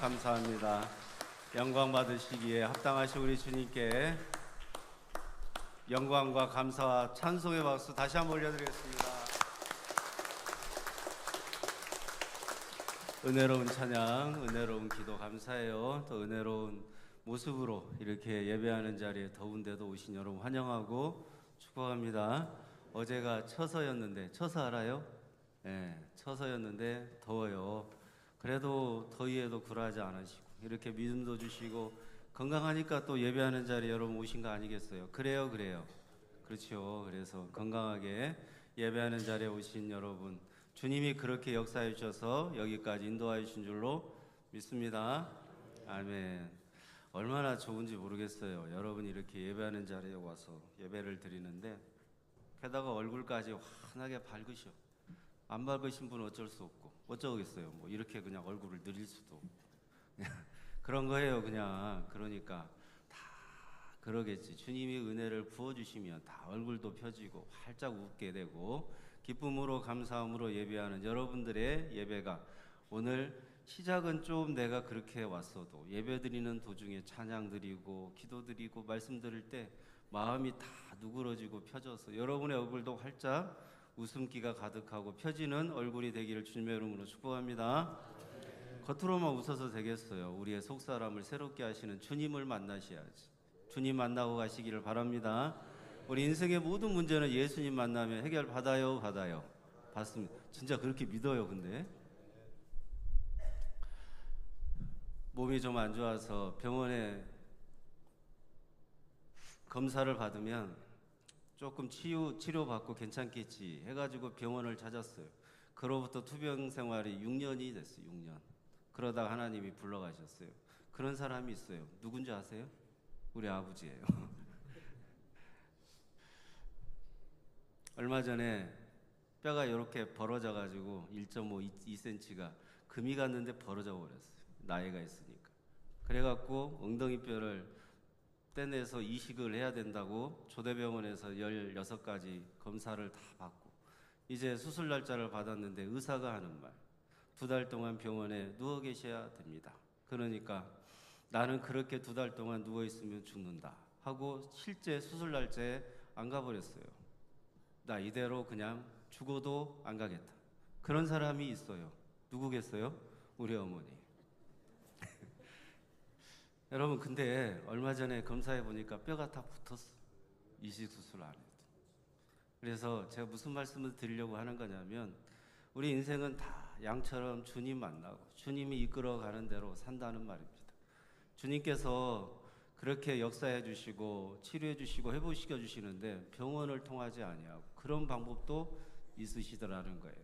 감사합니다. 영광 받으시기에 합당하신 우리 주님께 영광과 감사와 찬송의 박수 다시 한번 올려드리겠습니다. 은혜로운 찬양, 은혜로운 기도 감사해요. 또 은혜로운 모습으로 이렇게 예배하는 자리에 더운데도 오신 여러분 환영하고 축복합니다. 어제가 처서였는데, 처서 알아요? 네, 처서였는데 더워요. 그래도 더위에도 굴하지 않으시고 이렇게 믿음도 주시고 건강하니까 또 예배하는 자리에 여러분 오신 거 아니겠어요? 그래요. 그렇죠. 그래서 건강하게 예배하는 자리에 오신 여러분, 주님이 그렇게 역사해 주셔서 여기까지 인도하여 주신 줄로 믿습니다. 아멘. 얼마나 좋은지 모르겠어요. 여러분이 이렇게 예배하는 자리에 와서 예배를 드리는데 게다가 얼굴까지 환하게 밝으셔. 안 밝으신 분은 어쩔 수 없고 어쩌겠어요. 뭐 이렇게 그냥 얼굴을 늘릴 수도 그런 거예요. 그냥 그러니까 다 그러겠지. 주님이 은혜를 부어주시면 다 얼굴도 펴지고 활짝 웃게 되고 기쁨으로 감사함으로 예배하는 여러분들의 예배가 오늘 시작은 좀 내가 그렇게 왔어도 예배 드리는 도중에 찬양 드리고 기도 드리고 말씀 들을 때 마음이 다 누그러지고 펴져서 여러분의 얼굴도 활짝 웃음기가 가득하고 펴지는 얼굴이 되기를 주님의 이름으로 축복합니다. 겉으로만 웃어서 되겠어요. 우리의 속사람을 새롭게 하시는 주님을 만나셔야지. 주님 만나고 가시기를 바랍니다. 우리 인생의 모든 문제는 예수님 만나면 해결받아요? 받습니다. 진짜 그렇게 믿어요. 근데 몸이 좀 안 좋아서 병원에 검사를 받으면 조금 치료받고 괜찮겠지 해가지고 병원을 찾았어요. 그로부터 투병 생활이 6년이 됐어요. 6년. 그러다가 하나님이 불러가셨어요. 그런 사람이 있어요. 누군지 아세요? 우리 아버지예요. 얼마 전에 뼈가 이렇게 벌어져가지고 1.2cm가 금이 갔는데 벌어져 버렸어요. 나이가 있으니까. 그래갖고 엉덩이 뼈를 떼내서 이식을 해야 된다고 조대병원에서 16가지 검사를 다 받고 이제 수술 날짜를 받았는데 의사가 하는 말, 2달 동안 병원에 누워 계셔야 됩니다. 그러니까 나는 그렇게 2달 동안 누워 있으면 죽는다 하고 실제 수술 날짜에 안 가버렸어요. 나 이대로 그냥 죽어도 안 가겠다. 그런 사람이 있어요. 누구겠어요? 우리 어머니. 여러분, 근데 얼마 전에 검사해 보니까 뼈가 다 붙었어. 이식 수술 안 해도. 그래서 제가 무슨 말씀을 드리려고 하는 거냐면 우리 인생은 다 양처럼 주님 만나고 주님이 이끌어가는 대로 산다는 말입니다. 주님께서 그렇게 역사해 주시고 치료해 주시고 회복시켜 주시는데 병원을 통하지 아니하고 그런 방법도 있으시더라는 거예요.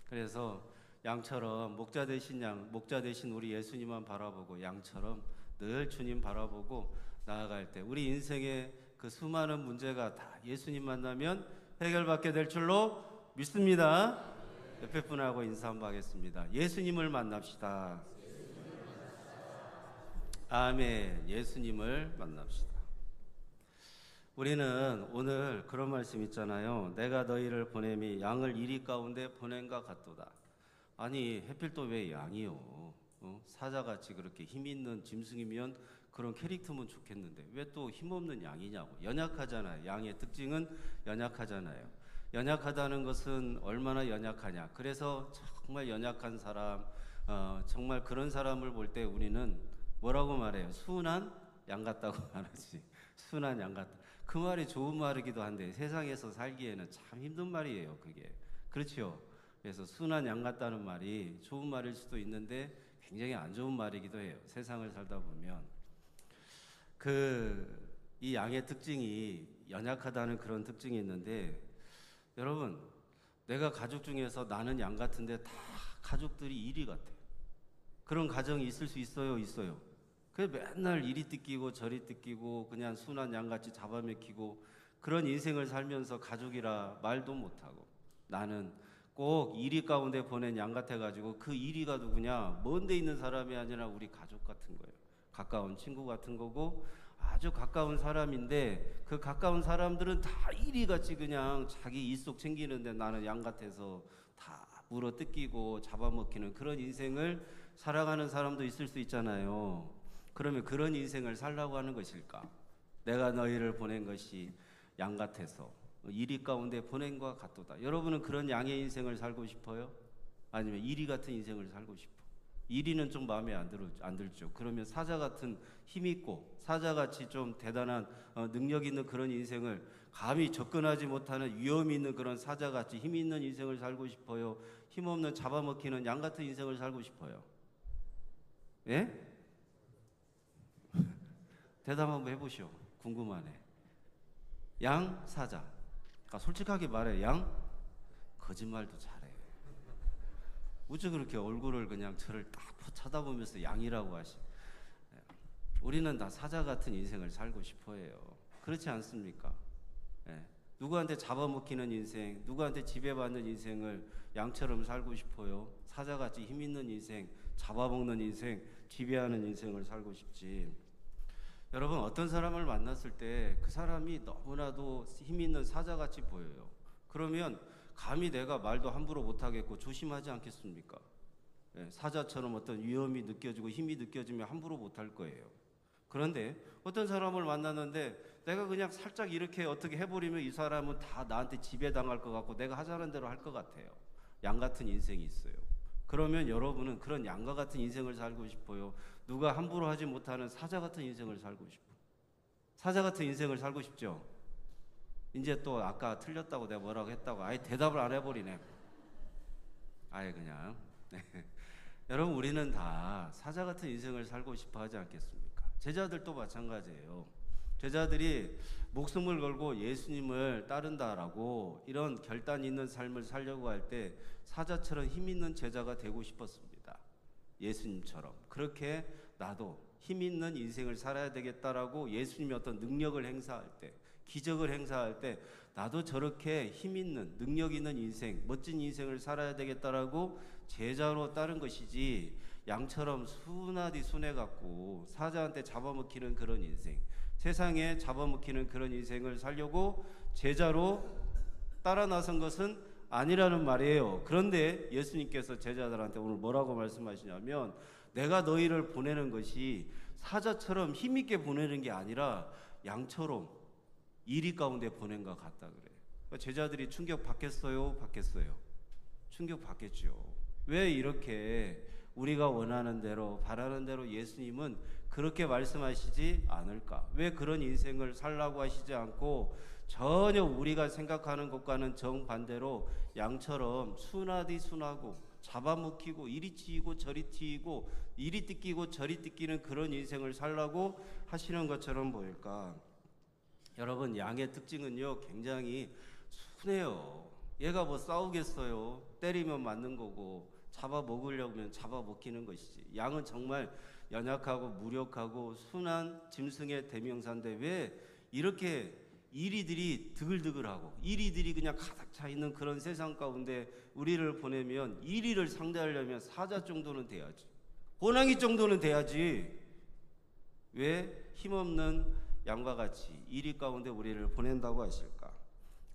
그래서 양처럼 목자 되신 우리 예수님만 바라보고 양처럼 늘 주님 바라보고 나아갈 때 우리 인생의 그 수많은 문제가 다 예수님 만나면 해결받게 될 줄로 믿습니다. 옆에 분하고 인사 한번 하겠습니다. 예수님을 만납시다. 아멘. 예수님을 만납시다. 우리는 오늘 그런 말씀 있잖아요. 내가 너희를 보냄이 양을 이리 가운데 보낸과 같도다. 아니 해필 또 왜 양이요? 사자같이 그렇게 힘있는 짐승이면 그런 캐릭터면 좋겠는데 왜 또 힘없는 양이냐고. 연약하잖아요. 양의 특징은 연약하잖아요. 연약하다는 것은 얼마나 연약하냐. 그래서 정말 연약한 사람, 정말 그런 사람을 볼 때 우리는 뭐라고 말해요? 순한 양 같다고 말하지. 순한 양 같다. 그 말이 좋은 말이기도 한데 세상에서 살기에는 참 힘든 말이에요. 그게. 그렇죠? 그래서 순한 양 같다는 말이 좋은 말일 수도 있는데 굉장히 안 좋은 말이기도 해요. 세상을 살다 보면 이 양의 특징이 연약하다는 그런 특징이 있는데 여러분, 내가 가족 중에서 나는 양 같은데 다 가족들이 이리 같아요. 그런 가정이 있을 수 있어요? 그래 맨날 이리 뜯기고 저리 뜯기고 그냥 순한 양같이 잡아먹히고 그런 인생을 살면서 가족이라 말도 못하고 나는 꼭 이리 가운데 보낸 양 같아가지고 그 이리가 누구냐? 먼 데 있는 사람이 아니라 우리 가족 같은 거예요. 가까운 친구 같은 거고 아주 가까운 사람인데 그 가까운 사람들은 다 이리같이 그냥 자기 일속 챙기는데 나는 양 같아서 다 물어 뜯기고 잡아먹히는 그런 인생을 살아가는 사람도 있을 수 있잖아요. 그러면 그런 인생을 살라고 하는 것일까? 내가 너희를 보낸 것이 양 같아서 이리 가운데 보낸 것 같도다. 여러분은 그런 양의 인생을 살고 싶어요? 아니면 이리 같은 인생을 살고 싶어? 이리는 좀 마음에 안 들죠. 그러면 사자 같은 힘 있고 사자같이 좀 대단한 능력 있는 그런 인생을 감히 접근하지 못하는 위험이 있는 그런 사자같이 힘 있는 인생을 살고 싶어요? 힘없는 잡아먹히는 양 같은 인생을 살고 싶어요? 예? 대답 한번 해보시오. 궁금하네. 양, 사자. 그러니까 솔직하게 말해. 양? 거짓말도 잘해. 어째 그렇게 얼굴을 그냥 저를 딱 쳐다보면서 양이라고 하시? 우리는 다 사자 같은 인생을 살고 싶어해요. 그렇지 않습니까? 예. 누구한테 잡아먹히는 인생, 누구한테 지배받는 인생을 양처럼 살고 싶어요? 사자같이 힘 있는 인생, 잡아먹는 인생, 지배하는 인생을 살고 싶지. 여러분, 어떤 사람을 만났을 때 그 사람이 너무나도 힘 있는 사자같이 보여요. 그러면 감히 내가 말도 함부로 못하겠고 조심하지 않겠습니까? 예, 사자처럼 어떤 위험이 느껴지고 힘이 느껴지면 함부로 못할 거예요. 그런데 어떤 사람을 만났는데 내가 그냥 살짝 이렇게 어떻게 해버리면 이 사람은 다 나한테 지배당할 것 같고 내가 하자는 대로 할 것 같아요. 양 같은 인생이 있어요. 그러면 여러분은 그런 양과 같은 인생을 살고 싶어요? 누가 함부로 하지 못하는 사자 같은 인생을 살고 싶어요? 사자 같은 인생을 살고 싶죠? 이제 또 아까 틀렸다고 내가 뭐라고 했다고 아예 대답을 안 해버리네. 아예 그냥. 네. 여러분, 우리는 다 사자 같은 인생을 살고 싶어 하지 않겠습니까? 제자들도 마찬가지예요. 제자들이 목숨을 걸고 예수님을 따른다라고 이런 결단 있는 삶을 살려고 할 때 사자처럼 힘 있는 제자가 되고 싶었습니다. 예수님처럼. 그렇게 나도 힘 있는 인생을 살아야 되겠다라고 예수님이 어떤 능력을 행사할 때, 기적을 행사할 때 나도 저렇게 힘 있는 능력 있는 인생, 멋진 인생을 살아야 되겠다라고 제자로 따른 것이지, 양처럼 순하디 순해갖고 사자한테 잡아먹히는 그런 인생, 세상에 잡아먹히는 그런 인생을 살려고 제자로 따라 나선 것은 아니라는 말이에요. 그런데 예수님께서 제자들한테 오늘 뭐라고 말씀하시냐면, 내가 너희를 보내는 것이 사자처럼 힘있게 보내는 게 아니라 양처럼 이리 가운데 보낸 것 같다 그래요. 그러니까 제자들이 충격 받겠어요? 받겠어요? 충격 받겠죠. 왜 이렇게 우리가 원하는 대로 바라는 대로 예수님은 그렇게 말씀하시지 않을까? 왜 그런 인생을 살라고 하시지 않고 전혀 우리가 생각하는 것과는 정반대로 양처럼 순하디 순하고 잡아먹히고 이리 튀고 저리 튀고 이리 뜯기고 저리 뜯기는 그런 인생을 살라고 하시는 것처럼 보일까? 여러분, 양의 특징은요 굉장히 순해요. 얘가 뭐 싸우겠어요? 때리면 맞는 거고 잡아먹으려면 잡아먹히는 것이지. 양은 정말 연약하고 무력하고 순한 짐승의 대명사인데 왜 이렇게 이리들이 드글드글하고 이리들이 그냥 가득 차 있는 그런 세상 가운데 우리를 보내면 이리를 상대하려면 사자 정도는 돼야지, 호랑이 정도는 돼야지. 왜 힘없는 양과 같이 이리 가운데 우리를 보낸다고 하실까?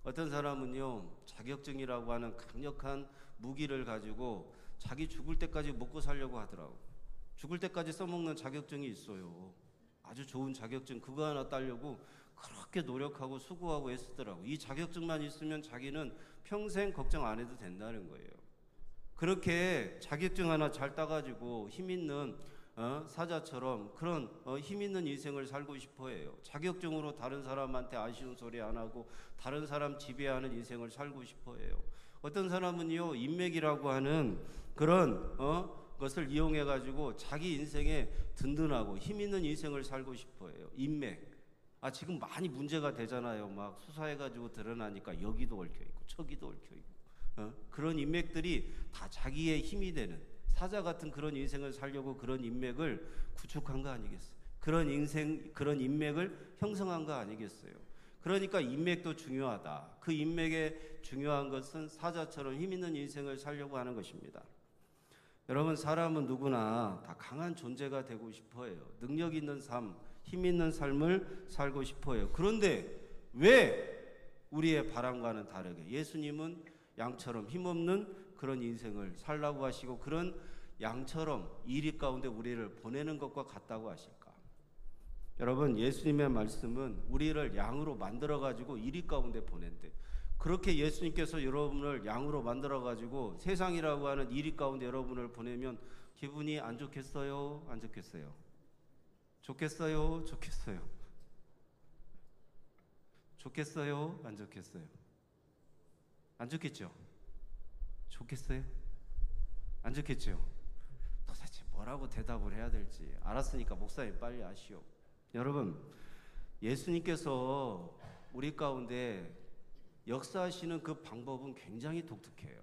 어떤 사람은요 자격증이라고 하는 강력한 무기를 가지고 자기 죽을 때까지 먹고 살려고 하더라고. 죽을 때까지 써먹는 자격증이 있어요. 아주 좋은 자격증, 그거 하나 따려고 그렇게 노력하고 수고하고 애쓰더라고. 이 자격증만 있으면 자기는 평생 걱정 안 해도 된다는 거예요. 그렇게 자격증 하나 잘 따가지고 힘 있는 사자처럼 그런 힘 있는 인생을 살고 싶어 해요. 자격증으로 다른 사람한테 아쉬운 소리 안 하고 다른 사람 지배하는 인생을 살고 싶어 해요. 어떤 사람은요 인맥이라고 하는 그런 것을 이용해 가지고 자기 인생에 든든하고 힘 있는 인생을 살고 싶어 해요. 인맥. 지금 많이 문제가 되잖아요. 막 수사해 가지고 드러나니까 여기도 얽혀 있고 저기도 얽혀 있고 그런 인맥들이 다 자기의 힘이 되는 사자 같은 그런 인생을 살려고 그런 인맥을 구축한 거 아니겠어요? 그런 인생, 그런 인맥을 형성한 거 아니겠어요? 그러니까 인맥도 중요하다. 그 인맥의 중요한 것은 사자처럼 힘 있는 인생을 살려고 하는 것입니다. 여러분, 사람은 누구나 다 강한 존재가 되고 싶어 해요. 능력 있는 삶, 힘 있는 삶을 살고 싶어 해요. 그런데 왜 우리의 바람과는 다르게 예수님은 양처럼 힘없는 그런 인생을 살라고 하시고 그런 양처럼 이리 가운데 우리를 보내는 것과 같다고 하실까? 여러분, 예수님의 말씀은 우리를 양으로 만들어 가지고 이리 가운데 보낸대. 그렇게 예수님께서 여러분을 양으로 만들어 가지고 세상이라고 하는 이리 가운데 여러분을 보내면 기분이 안 좋겠어요? 안 좋겠어요? 좋겠어요? 좋겠어요? 좋겠어요? 안 좋겠어요? 안 좋겠죠? 좋겠어요? 안 좋겠죠? 도대체 뭐라고 대답을 해야 될지 알았으니까 목사님 빨리 하시오. 여러분, 예수님께서 우리 가운데 역사하시는 그 방법은 굉장히 독특해요.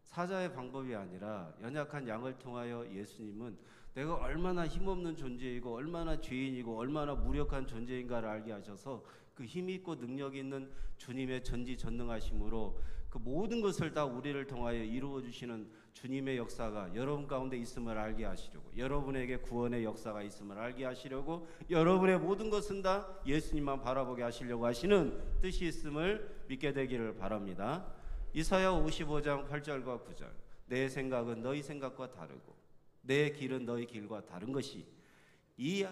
사자의 방법이 아니라 연약한 양을 통하여 예수님은 내가 얼마나 힘없는 존재이고 얼마나 죄인이고 얼마나 무력한 존재인가를 알게 하셔서 그 힘 있고 능력 있는 주님의 전지전능하심으로 그 모든 것을 다 우리를 통하여 이루어 주시는 주님의 역사가 여러분 가운데 있음을 알게 하시려고, 여러분에게 구원의 역사가 있음을 알게 하시려고, 여러분의 모든 것은 다 예수님만 바라보게 하시려고 하시는 뜻이 있음을 믿게 되기를 바랍니다. 이사야 55장 8절과 9절. 내 생각은 너희 생각과 다르고 내 길은 너희 길과 다른 것이 이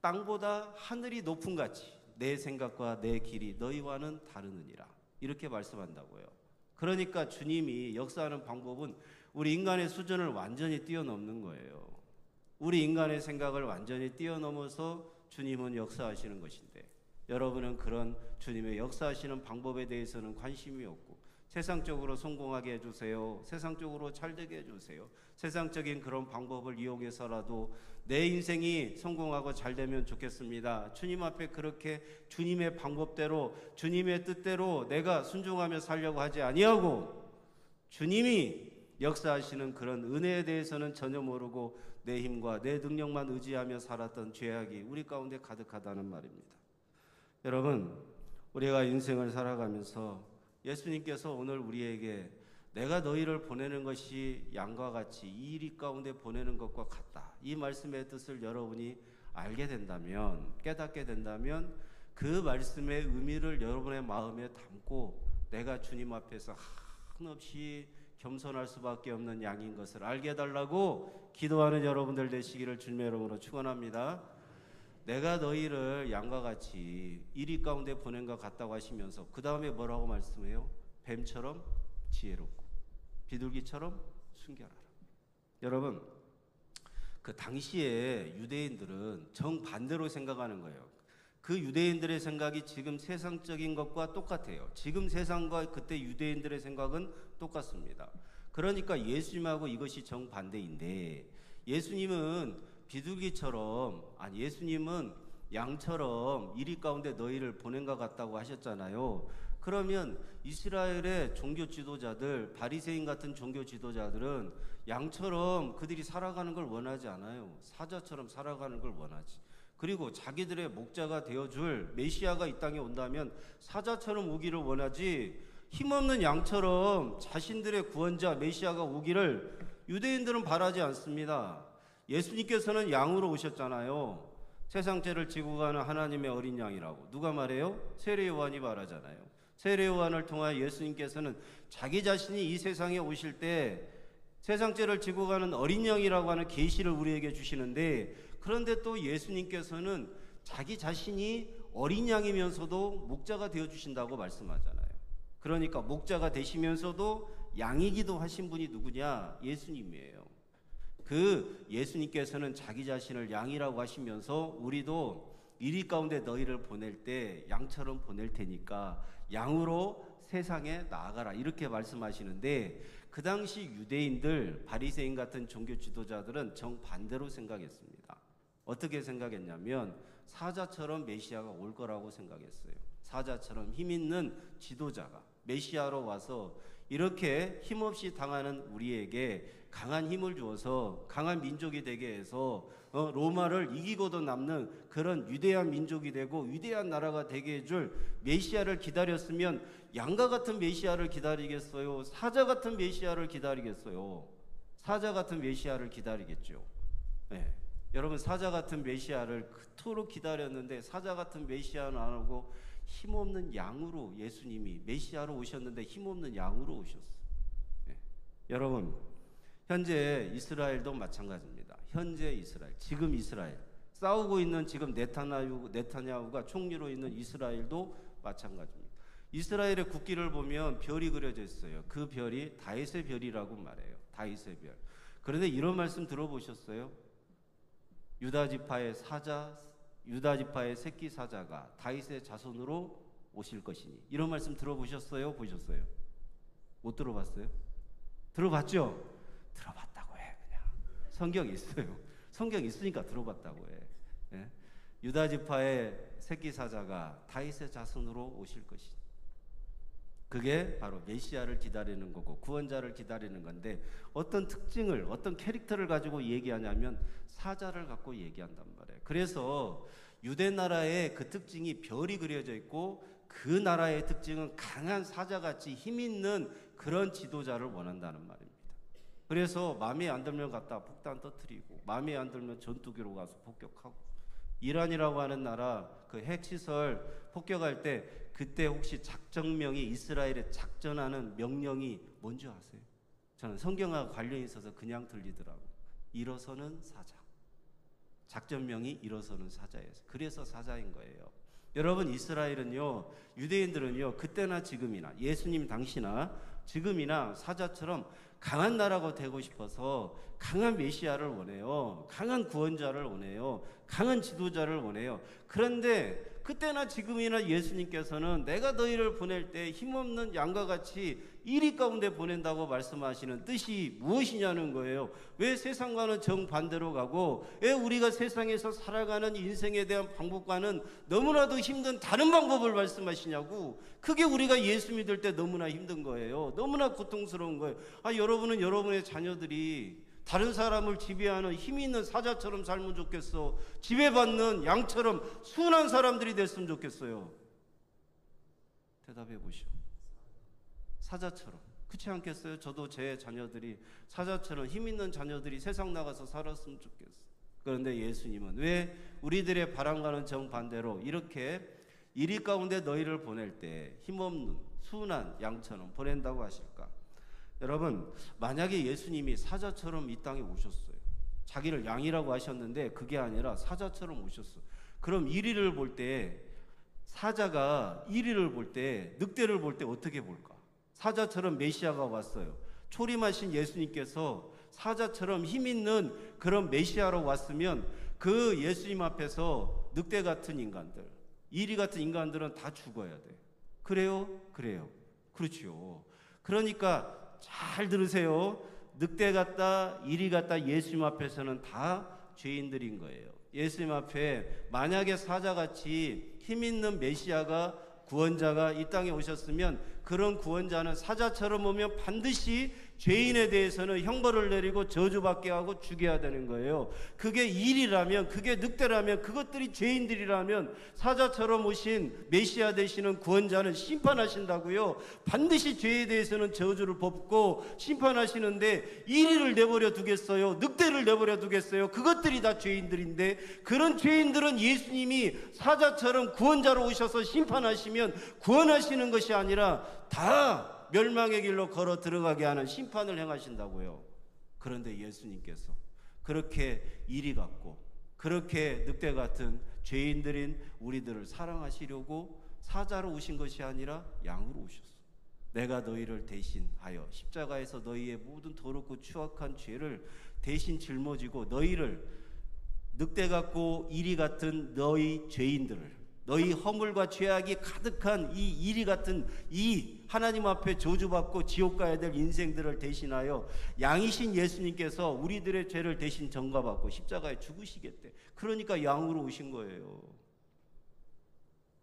땅보다 하늘이 높은 같이 내 생각과 내 길이 너희와는 다르느니라. 이렇게 말씀한다고요. 그러니까 주님이 역사하는 방법은 우리 인간의 수준을 완전히 뛰어넘는 거예요. 우리 인간의 생각을 완전히 뛰어넘어서 주님은 역사하시는 것인데, 여러분은 그런 주님의 역사하시는 방법에 대해서는 관심이 없고 세상적으로 성공하게 해주세요, 세상적으로 잘되게 해주세요, 세상적인 그런 방법을 이용해서라도 내 인생이 성공하고 잘되면 좋겠습니다, 주님 앞에 그렇게 주님의 방법대로 주님의 뜻대로 내가 순종하며 살려고 하지 아니하고 주님이 역사하시는 그런 은혜에 대해서는 전혀 모르고 내 힘과 내 능력만 의지하며 살았던 죄악이 우리 가운데 가득하다는 말입니다. 여러분, 우리가 인생을 살아가면서 예수님께서 오늘 우리에게 내가 너희를 보내는 것이 양과 같이 이 이리 가운데 보내는 것과 같다, 이 말씀의 뜻을 여러분이 알게 된다면, 깨닫게 된다면 그 말씀의 의미를 여러분의 마음에 담고 내가 주님 앞에서 한없이 겸손할 수밖에 없는 양인 것을 알게 해달라고 기도하는 여러분들 되시기를 주님의 이름으로 축원합니다. 내가 너희를 양과 같이 이리 가운데 보낸 것 같다고 하시면서 그 다음에 뭐라고 말씀해요? 뱀처럼 지혜롭고 비둘기처럼 순결하라. 여러분, 그 당시에 유대인들은 정반대로 생각하는 거예요. 그 유대인들의 생각이 지금 세상적인 것과 똑같아요. 지금 세상과 그때 유대인들의 생각은 똑같습니다. 그러니까 예수님하고 이것이 정반대인데, 예수님은 비둘기처럼, 아니 예수님은 양처럼 이리 가운데 너희를 보낸 것 같다고 하셨잖아요. 그러면 이스라엘의 종교 지도자들, 바리새인 같은 종교 지도자들은 양처럼 그들이 살아가는 걸 원하지 않아요. 사자처럼 살아가는 걸 원하지. 그리고 자기들의 목자가 되어줄 메시아가 이 땅에 온다면 사자처럼 오기를 원하지, 힘없는 양처럼 자신들의 구원자 메시아가 오기를 유대인들은 바라지 않습니다. 예수님께서는 양으로 오셨잖아요. 세상 죄를 지고 가는 하나님의 어린 양이라고 누가 말해요? 세례 요한이 말하잖아요. 세례 요한을 통하여 예수님께서는 자기 자신이 이 세상에 오실 때 세상 죄를 지고 가는 어린 양이라고 하는 계시를 우리에게 주시는데, 그런데 또 예수님께서는 자기 자신이 어린 양이면서도 목자가 되어 주신다고 말씀하잖아요. 그러니까 목자가 되시면서도 양이기도 하신 분이 누구냐? 예수님이에요. 그 예수님께서는 자기 자신을 양이라고 하시면서 우리도 이리 가운데 너희를 보낼 때 양처럼 보낼 테니까 양으로 세상에 나아가라, 이렇게 말씀하시는데, 그 당시 유대인들, 바리새인 같은 종교 지도자들은 정반대로 생각했습니다. 어떻게 생각했냐면 사자처럼 메시아가 올 거라고 생각했어요. 사자처럼 힘 있는 지도자가 메시아로 와서 이렇게 힘없이 당하는 우리에게 강한 힘을 주어서 강한 민족이 되게 해서 로마를 이기고도 남는 그런 위대한 민족이 되고 위대한 나라가 되게 해줄 메시아를 기다렸으면 양과 같은 메시아를 기다리겠어요? 사자 같은 메시아를 기다리겠어요? 사자 같은 메시아를 기다리겠죠. 네. 여러분, 사자 같은 메시아를 그토록 기다렸는데 사자 같은 메시아는 안 오고 힘없는 양으로, 예수님이 메시아로 오셨는데 힘없는 양으로 오셨어요. 네. 여러분, 현재 이스라엘도 마찬가지입니다. 현재 이스라엘, 지금 이스라엘 싸우고 있는 지금 네타냐후가 총리로 있는 이스라엘도 마찬가지입니다. 이스라엘의 국기를 보면 별이 그려져 있어요. 그 별이 다윗의 별이라고 말해요. 다윗의 별. 그런데 이런 말씀 들어보셨어요? 유다 지파의 새끼 사자가 다윗의 자손으로 오실 것이니. 이런 말씀 들어보셨어요? 보셨어요? 못 들어봤어요? 들어봤죠? 들어봤다고 해. 그냥 성경이 있어요. 성경 있으니까 들어봤다고 해. 예? 유다 지파의 새끼 사자가 다윗의 자손으로 오실 것이니. 그게 바로 메시아를 기다리는 거고 구원자를 기다리는 건데, 어떤 특징을, 어떤 캐릭터를 가지고 얘기하냐면 사자를 갖고 얘기한단 말이에요. 그래서 유대 나라의 그 특징이 별이 그려져 있고, 그 나라의 특징은 강한 사자같이 힘 있는 그런 지도자를 원한다는 말입니다. 그래서 마음에 안 들면 갖다 폭탄 터뜨리고, 마음에 안 들면 전투기로 가서 폭격하고, 이란이라고 하는 나라 그 핵시설 폭격할 때, 그때 혹시 작전명이, 이스라엘에 작전하는 명령이 뭔지 아세요? 저는 성경과 관련이 있어서 그냥 들리더라고. 일어서는 사자. 작전명이 일어서는 사자예요. 그래서 사자인 거예요. 여러분, 이스라엘은요, 유대인들은요, 그때나 지금이나, 예수님 당시나 지금이나 사자처럼 강한 나라가 되고 싶어서 강한 메시아를 원해요. 강한 구원자를 원해요. 강한 지도자를 원해요. 그런데 그때나 지금이나 예수님께서는 내가 너희를 보낼 때 힘없는 양과 같이 이리 가운데 보낸다고 말씀하시는 뜻이 무엇이냐는 거예요. 왜 세상과는 정반대로 가고, 왜 우리가 세상에서 살아가는 인생에 대한 방법과는 너무나도 힘든 다른 방법을 말씀하시냐고. 그게 우리가 예수 믿을 때 너무나 힘든 거예요. 너무나 고통스러운 거예요. 여러분은 여러분의 자녀들이 다른 사람을 지배하는 힘이 있는 사자처럼 살면 좋겠어? 지배받는 양처럼 순한 사람들이 됐으면 좋겠어요? 대답해 보시오. 사자처럼. 그렇지 않겠어요? 저도 제 자녀들이 사자처럼 힘 있는 자녀들이 세상 나가서 살았으면 좋겠어요. 그런데 예수님은 왜 우리들의 바람과는 정반대로 이렇게 이리 가운데 너희를 보낼 때 힘없는 순한 양처럼 보낸다고 하실까? 여러분, 만약에 예수님이 사자처럼 이 땅에 오셨어요. 자기를 양이라고 하셨는데 그게 아니라 사자처럼 오셨어. 그럼 이리를 볼 때, 사자가 이리를 볼 때, 늑대를 볼 때 어떻게 볼까? 사자처럼 메시아가 왔어요. 초림하신 예수님께서 사자처럼 힘 있는 그런 메시아로 왔으면 그 예수님 앞에서 늑대 같은 인간들, 이리 같은 인간들은 다 죽어야 돼. 그래요? 그래요. 그렇죠. 그러니까 잘 들으세요. 늑대 같다, 이리 같다 예수님 앞에서는 다 죄인들인 거예요. 예수님 앞에 만약에 사자같이 힘 있는 메시아가, 구원자가 이 땅에 오셨으면 그런 구원자는 사자처럼 오면 반드시 죄인에 대해서는 형벌을 내리고 저주받게 하고 죽여야 되는 거예요. 그게 일이라면, 그게 늑대라면, 그것들이 죄인들이라면 사자처럼 오신 메시아 되시는 구원자는 심판하신다고요. 반드시 죄에 대해서는 저주를 뽑고 심판하시는데 일을 내버려 두겠어요? 늑대를 내버려 두겠어요? 그것들이 다 죄인들인데, 그런 죄인들은 예수님이 사자처럼 구원자로 오셔서 심판하시면 구원하시는 것이 아니라 다 멸망의 길로 걸어 들어가게 하는 심판을 행하신다고요. 그런데 예수님께서 그렇게 이리 같고 그렇게 늑대 같은 죄인들인 우리들을 사랑하시려고 사자로 오신 것이 아니라 양으로 오셨어. 내가 너희를 대신하여 십자가에서 너희의 모든 더럽고 추악한 죄를 대신 짊어지고 너희를, 늑대 같고 이리 같은 너희 죄인들을, 너희 허물과 죄악이 가득한 이 이리 같은 이 하나님 앞에 저주받고 지옥 가야 될 인생들을 대신하여 양이신 예수님께서 우리들의 죄를 대신 전가받고 십자가에 죽으시겠대. 그러니까 양으로 오신 거예요.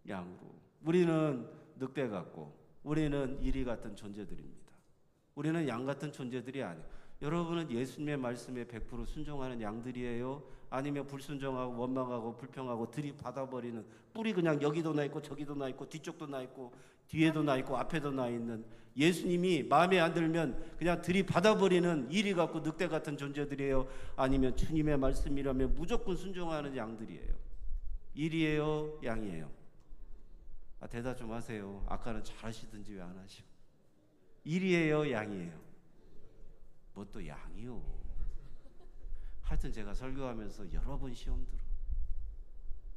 양으로. 우리는 늑대 같고 우리는 이리 같은 존재들입니다. 우리는 양 같은 존재들이 아니에요. 여러분은 예수님의 말씀에 100% 순종하는 양들이에요? 아니면 불순종하고 원망하고 불평하고 들이받아버리는, 뿔이 그냥 여기도 나 있고 저기도 나 있고 뒤쪽도 나 있고 뒤에도 나 있고 앞에도 나 있는, 예수님이 마음에 안 들면 그냥 들이받아버리는 이리 같고 늑대 같은 존재들이에요? 아니면 주님의 말씀이라면 무조건 순종하는 양들이에요? 이리예요? 양이에요? 대답 좀 하세요. 아까는 잘하시든지 왜 안 하시고. 이리예요? 양이에요? 뭐 또 양이요. 하여튼 제가 설교하면서 여러 번 시험 들어.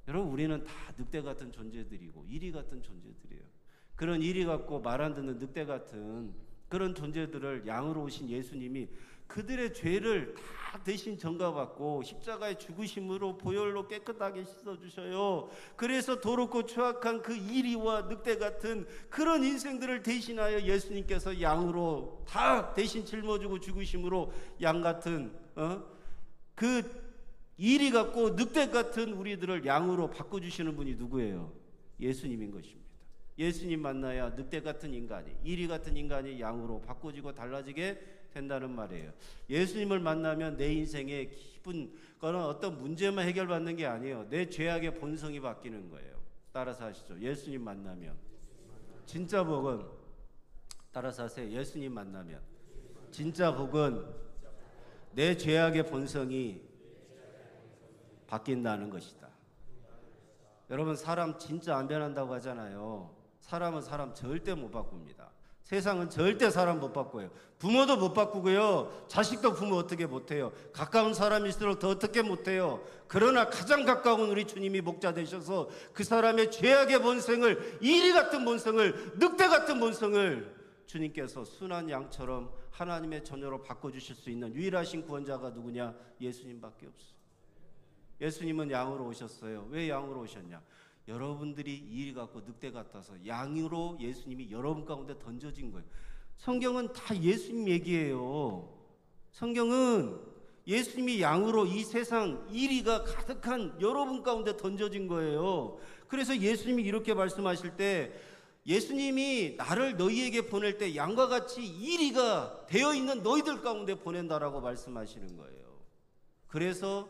여러분, 우리는 다 늑대 같은 존재들이고 이리 같은 존재들이에요. 그런 이리 같고 말 안 듣는 늑대 같은 그런 존재들을 양으로 오신 예수님이 그들의 죄를 다 대신 전가받고 십자가의 죽으심으로 보혈로 깨끗하게 씻어주셔요. 그래서 더럽고 추악한 그 이리와 늑대 같은 그런 인생들을 대신하여 예수님께서 양으로 다 대신 짊어지고 죽으심으로 양 같은 그 이리 같고 늑대 같은 우리들을 양으로 바꿔주시는 분이 누구예요? 예수님인 것입니다. 예수님 만나야 늑대 같은 인간이, 이리 같은 인간이 양으로 바꿔지고 달라지게 된다는 말이에요. 예수님을 만나면 내 인생의 기쁜 거는 어떤 문제만 해결받는 게 아니에요. 내 죄악의 본성이 바뀌는 거예요. 따라서 하시죠. 예수님 만나면 진짜 복은, 따라서 하세요. 예수님 만나면 진짜 복은 내 죄악의 본성이 바뀐다는 것이다. 여러분, 사람 진짜 안 변한다고 하잖아요. 사람은 사람 절대 못 바꿉니다. 세상은 절대 사람 못 바꿔요. 부모도 못 바꾸고요. 자식도 부모 어떻게 못해요. 가까운 사람일수록 더 어떻게 못해요. 그러나 가장 가까운 우리 주님이 목자 되셔서 그 사람의 죄악의 본성을, 이리 같은 본성을, 늑대 같은 본성을 주님께서 순한 양처럼 하나님의 자녀로 바꿔주실 수 있는 유일하신 구원자가 누구냐? 예수님밖에 없어. 예수님은 양으로 오셨어요. 왜 양으로 오셨냐? 여러분들이 이리 같고 늑대 같아서 양으로 예수님이 여러분 가운데 던져진 거예요. 성경은 다 예수님 얘기예요. 성경은 예수님이 양으로 이 세상 이리가 가득한 여러분 가운데 던져진 거예요. 그래서 예수님이 이렇게 말씀하실 때, 예수님이 나를 너희에게 보낼 때 양과 같이 이리가 되어 있는 너희들 가운데 보낸다라고 말씀하시는 거예요. 그래서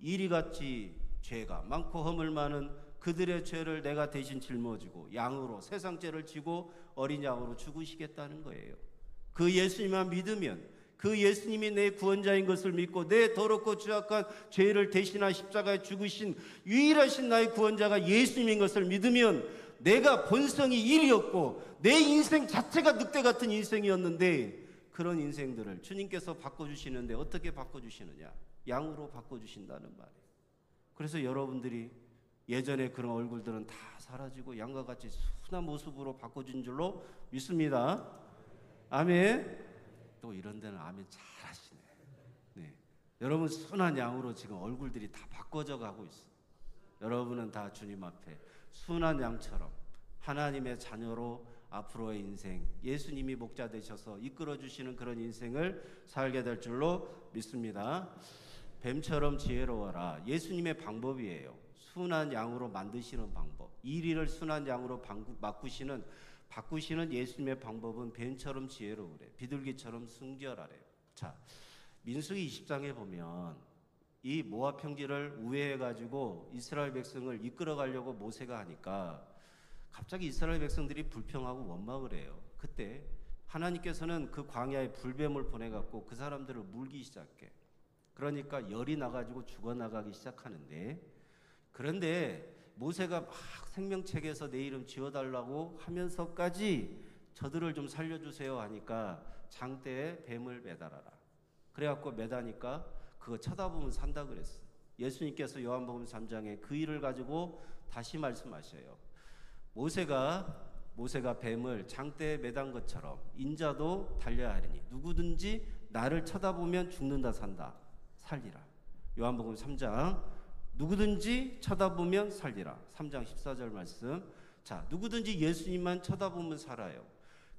이리같이 죄가 많고 허물 많은 그들의 죄를 내가 대신 짊어지고 양으로 세상 죄를 지고 어린 양으로 죽으시겠다는 거예요. 그 예수님만 믿으면, 그 예수님이 내 구원자인 것을 믿고 내 더럽고 추악한 죄를 대신한 십자가에 죽으신 유일하신 나의 구원자가 예수님인 것을 믿으면 내가 본성이 일이었고 내 인생 자체가 늑대 같은 인생이었는데 그런 인생들을 주님께서 바꿔주시는데 어떻게 바꿔주시느냐? 양으로 바꿔주신다는 말이에요. 그래서 여러분들이 예전에 그런 얼굴들은 다 사라지고 양과 같이 순한 모습으로 바꿔준 줄로 믿습니다. 아멘. 또 이런 데는 아멘 잘하시네. 네. 여러분 순한 양으로 지금 얼굴들이 다 바꿔져 가고 있어요. 여러분은 다 주님 앞에 순한 양처럼 하나님의 자녀로 앞으로의 인생, 예수님이 목자 되셔서 이끌어 주시는 그런 인생을 살게 될 줄로 믿습니다. 뱀처럼 지혜로워라. 예수님의 방법이에요. 순한 양으로 만드시는 방법. 이리를 순한 양으로 바꾸시는 예수님의 방법은 뱀처럼 지혜로우래. 비둘기처럼 순결하래요. 자, 민수기 20장에 보면 이 모압 평지를 우회해 가지고 이스라엘 백성을 이끌어 가려고 모세가 하니까 갑자기 이스라엘 백성들이 불평하고 원망을 해요. 그때 하나님께서는 그 광야에 불뱀을 보내 갖고 그 사람들을 물기 시작해. 그러니까 열이 나가지고 죽어나가기 시작하는데, 그런데 모세가 막 생명책에서 내 이름 지어달라고 하면서까지 저들을 좀 살려주세요 하니까 장대에 뱀을 매달아라. 그래갖고 매다니까 그거 쳐다보면 산다 그랬어. 예수님께서 요한복음 3장에 그 일을 가지고 다시 말씀하셔요. 모세가 뱀을 장대에 매단 것처럼 인자도 달려야 하리니 누구든지 나를 쳐다보면 죽는다 산다 살리라. 요한복음 3장 누구든지 쳐다보면 살리라. 3장 14절 말씀. 자, 누구든지 예수님만 쳐다보면 살아요.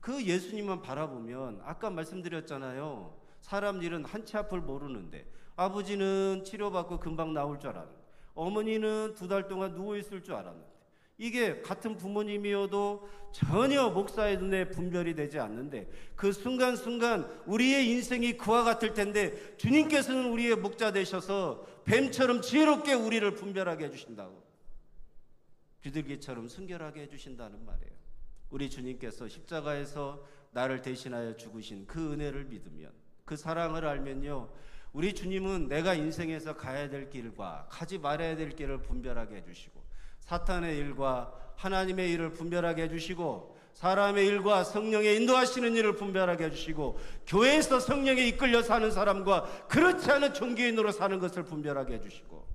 그 예수님만 바라보면 아까 말씀드렸잖아요. 사람 일은 한치 앞을 모르는데 아버지는 치료받고 금방 나올 줄 알았는데 어머니는 2달 동안 누워있을 줄 알았는데 이게 같은 부모님이어도 전혀 목사의 눈에 분별이 되지 않는데 그 순간순간 우리의 인생이 그와 같을 텐데 주님께서는 우리의 목자 되셔서 뱀처럼 지혜롭게 우리를 분별하게 해주신다고, 비둘기처럼 순결하게 해주신다는 말이에요. 우리 주님께서 십자가에서 나를 대신하여 죽으신 그 은혜를 믿으면, 그 사랑을 알면요, 우리 주님은 내가 인생에서 가야 될 길과 가지 말아야 될 길을 분별하게 해주시고 사탄의 일과 하나님의 일을 분별하게 해주시고 사람의 일과 성령의 인도하시는 일을 분별하게 해주시고, 교회에서 성령에 이끌려 사는 사람과 그렇지 않은 종교인으로 사는 것을 분별하게 해주시고,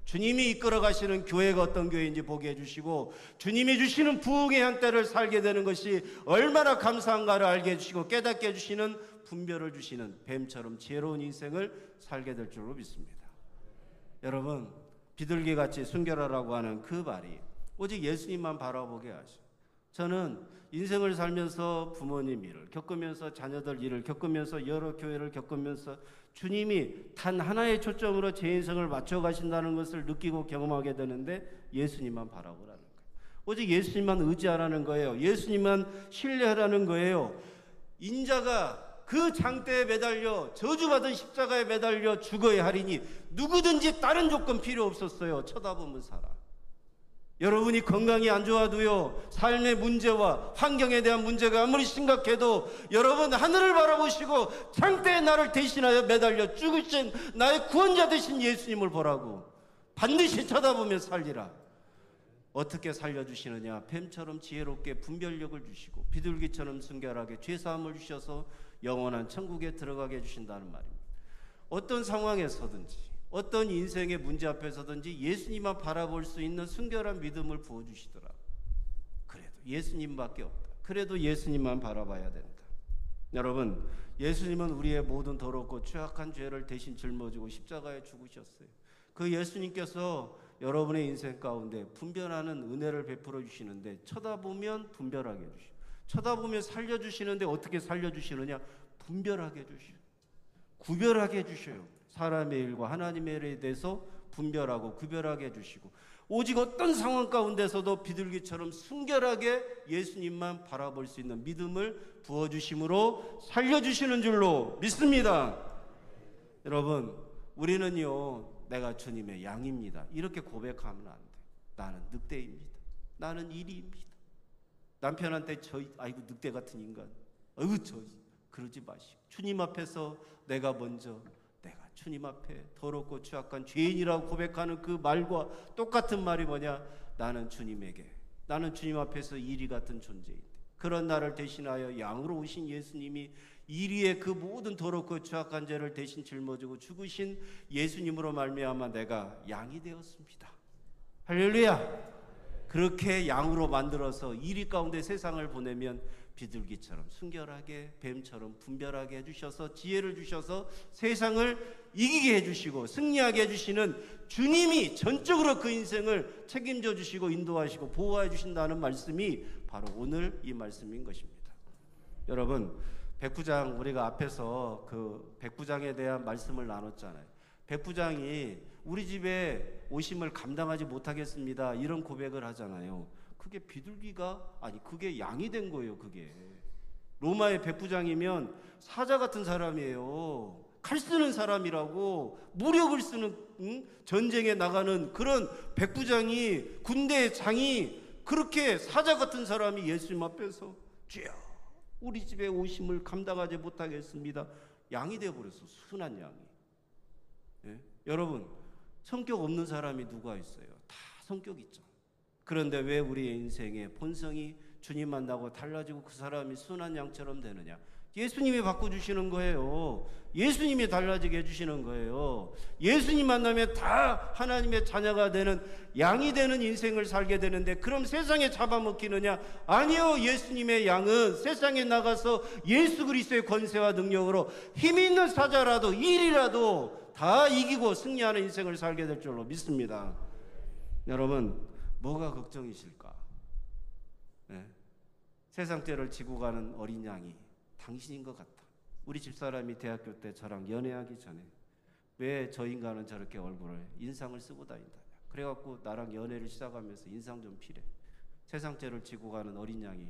주님이 이끌어 가시는 교회가 어떤 교회인지 보게 해주시고, 주님이 주시는 부흥의 한때를 살게 되는 것이 얼마나 감사한가를 알게 해주시고 깨닫게 해주시는 분별을 주시는 뱀처럼 지혜로운 인생을 살게 될 줄로 믿습니다. 여러분, 비둘기같이 순결하라고 하는 그 말이 오직 예수님만 바라보게 하시고, 저는 인생을 살면서 부모님 일을 겪으면서 자녀들 일을 겪으면서 여러 교회를 겪으면서 주님이 단 하나의 초점으로 제 인생을 맞춰 가신다는 것을 느끼고 경험하게 되는데, 예수님만 바라보라는 거예요. 오직 예수님만 의지하라는 거예요. 예수님만 신뢰하라는 거예요. 인자가 그 장대에 매달려 저주받은 십자가에 매달려 죽어야 하리니 누구든지 다른 조건 필요 없었어요. 쳐다보면 살아. 여러분이 건강이 안 좋아도요, 삶의 문제와 환경에 대한 문제가 아무리 심각해도 여러분 하늘을 바라보시고 장대에 나를 대신하여 매달려 죽으신 나의 구원자 되신 예수님을 보라고. 반드시 쳐다보며 살리라. 어떻게 살려주시느냐? 뱀처럼 지혜롭게 분별력을 주시고 비둘기처럼 순결하게 죄사함을 주셔서 영원한 천국에 들어가게 해주신다는 말입니다. 어떤 상황에서든지 어떤 인생의 문제 앞에서든지 예수님만 바라볼 수 있는 순결한 믿음을 부어주시더라. 그래도 예수님밖에 없다. 그래도 예수님만 바라봐야 된다. 여러분, 예수님은 우리의 모든 더럽고 취약한 죄를 대신 짊어지고 십자가에 죽으셨어요. 그 예수님께서 여러분의 인생 가운데 분별하는 은혜를 베풀어 주시는데, 쳐다보면 분별하게 해주시고, 쳐다보면 살려주시는데 어떻게 살려주시느냐? 분별하게 해주시고 구별하게 해주셔요. 사람의 일과 하나님의 일에 대해서 분별하고 구별하게 해주시고, 오직 어떤 상황 가운데서도 비둘기처럼 순결하게 예수님만 바라볼 수 있는 믿음을 부어주심으로 살려주시는 줄로 믿습니다. 여러분, 우리는요, 내가 주님의 양입니다, 이렇게 고백하면 안 돼요. 나는 늑대입니다. 나는 이리입니다. 남편한테 아이고 늑대 같은 인간, 아이고 그러지 마시고, 주님 앞에서 내가 먼저 주님 앞에 더럽고 취약한 죄인이라고 고백하는 그 말과 똑같은 말이 뭐냐? 나는 주님에게, 나는 주님 앞에서 이리 같은 존재인데, 그런 나를 대신하여 양으로 오신 예수님이 이리의 그 모든 더럽고 취약한 죄를 대신 짊어지고 죽으신 예수님으로 말미암아 내가 양이 되었습니다. 할렐루야. 그렇게 양으로 만들어서 이리 가운데 세상을 보내면 비둘기처럼 순결하게, 뱀처럼 분별하게 해주셔서 지혜를 주셔서 세상을 이기게 해주시고 승리하게 해주시는 주님이 전적으로 그 인생을 책임져 주시고 인도하시고 보호해 주신다는 말씀이 바로 오늘 이 말씀인 것입니다. 여러분, 백부장, 우리가 앞에서 그 백부장에 대한 말씀을 나눴잖아요. 백부장이 우리 집에 오심을 감당하지 못하겠습니다, 이런 고백을 하잖아요. 그게 비둘기가 아니, 그게 양이 된 거예요. 그게 로마의 백부장이면 사자 같은 사람이에요. 칼 쓰는 사람이라고, 무력을 쓰는, 전쟁에 나가는 그런 백부장이, 군대의 장이, 그렇게 사자 같은 사람이 예수님 앞에서 주여 우리 집에 오심을 감당하지 못하겠습니다, 양이 되어버렸어. 순한 양이. 예? 여러분, 성격 없는 사람이 누가 있어요? 다 성격 있죠. 그런데 왜 우리의 인생의 본성이 주님 만나고 달라지고 그 사람이 순한 양처럼 되느냐? 예수님이 바꿔주시는 거예요. 예수님이 달라지게 해주시는 거예요. 예수님 만나면 다 하나님의 자녀가 되는, 양이 되는 인생을 살게 되는데, 그럼 세상에 잡아먹히느냐? 아니요. 예수님의 양은 세상에 나가서 예수 그리스도의 권세와 능력으로 힘 있는 사자라도 일이라도 다 이기고 승리하는 인생을 살게 될 줄로 믿습니다. 여러분, 뭐가 걱정이실까? 네. 세상 죄를 지고 가는 어린 양이 당신인 것 같다. 우리 집사람이 대학교 때 저랑 연애하기 전에 왜 저 인간은 저렇게 얼굴에 인상을 쓰고 다닌다, 그래갖고 나랑 연애를 시작하면서 인상 좀 피래. 세상 죄를 지고 가는 어린 양이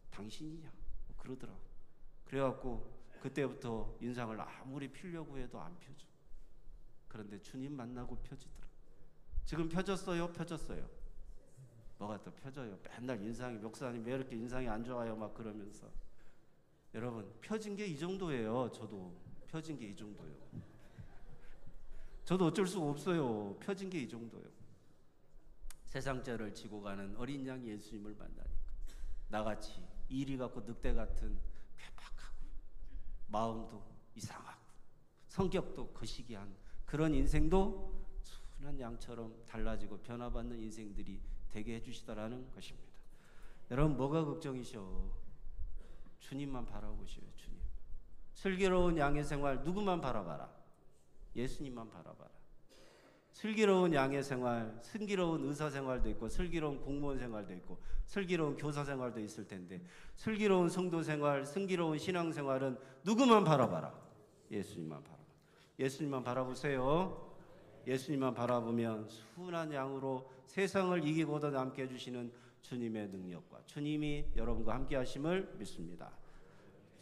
당신이냐? 그러더라고. 그래갖고 그때부터 인상을 아무리 피려고 해도 안 펴져. 그런데 주님 만나고 펴지더라. 지금 펴졌어요? 펴졌어요? 뭐가 또 펴져요? 맨날 인상이, 목사님 왜 이렇게 인상이 안 좋아요? 막 그러면서. 여러분, 펴진 게 이 정도예요. 저도 펴진 게 이 정도예요. 저도 어쩔 수가 없어요. 펴진 게 이 정도예요. 세상 죄를 지고 가는 어린 양 예수님을 만나니까 나같이 이리 같고 늑대 같은 괴팍하고 마음도 이상하고 성격도 거시기한 그런 인생도 순한 양처럼 달라지고 변화받는 인생들이 되게 해주시다라는 것입니다. 여러분 뭐가 걱정이셔? 주님만 바라보시오. 주님. 슬기로운 양의 생활 누구만 바라봐라? 예수님만 바라봐라. 슬기로운 양의 생활, 슬기로운 의사 생활도 있고 슬기로운 공무원 생활도 있고 슬기로운 교사 생활도 있을 텐데 슬기로운 성도 생활, 슬기로운 신앙 생활은 누구만 바라봐라? 예수님만 바라봐. 예수님만 바라보세요. 예수님만 바라보면 순한 양으로 세상을 이기고도 남게 해주시는 주님의 능력과 주님이 여러분과 함께 하심을 믿습니다.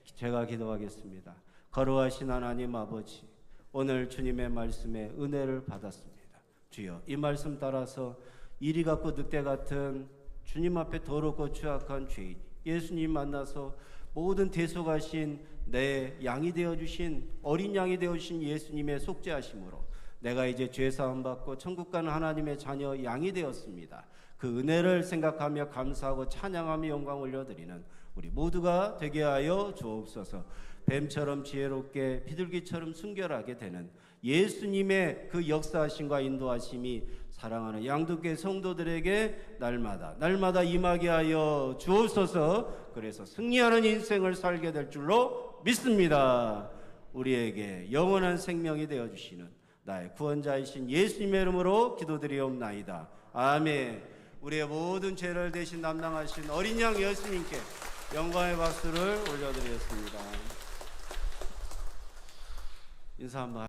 제가 기도하겠습니다. 거룩하신 하나님 아버지, 오늘 주님의 말씀에 은혜를 받았습니다. 주여, 이 말씀 따라서 이리 같고 늑대 같은 주님 앞에 더럽고 취약한 죄인 예수님 만나서 모든 대속하신 내 양이 되어주신 어린 양이 되어주신 예수님의 속죄하심으로 내가 이제 죄사함 받고 천국 가는 하나님의 자녀 양이 되었습니다. 그 은혜를 생각하며 감사하고 찬양하며 영광 올려드리는 우리 모두가 되게 하여 주옵소서. 뱀처럼 지혜롭게 비둘기처럼 순결하게 되는 예수님의 그 역사하심과 인도하심이 사랑하는 양도교 성도들에게 날마다 임하게 하여 주옵소서. 그래서 승리하는 인생을 살게 될 줄로 믿습니다. 우리에게 영원한 생명이 되어주시는 나의 구원자이신 예수님의 이름으로 기도드리옵나이다. 아멘. 우리의 모든 죄를 대신 담당하신 어린 양 예수님께 영광의 박수를 올려드리겠습니다. 인사 한번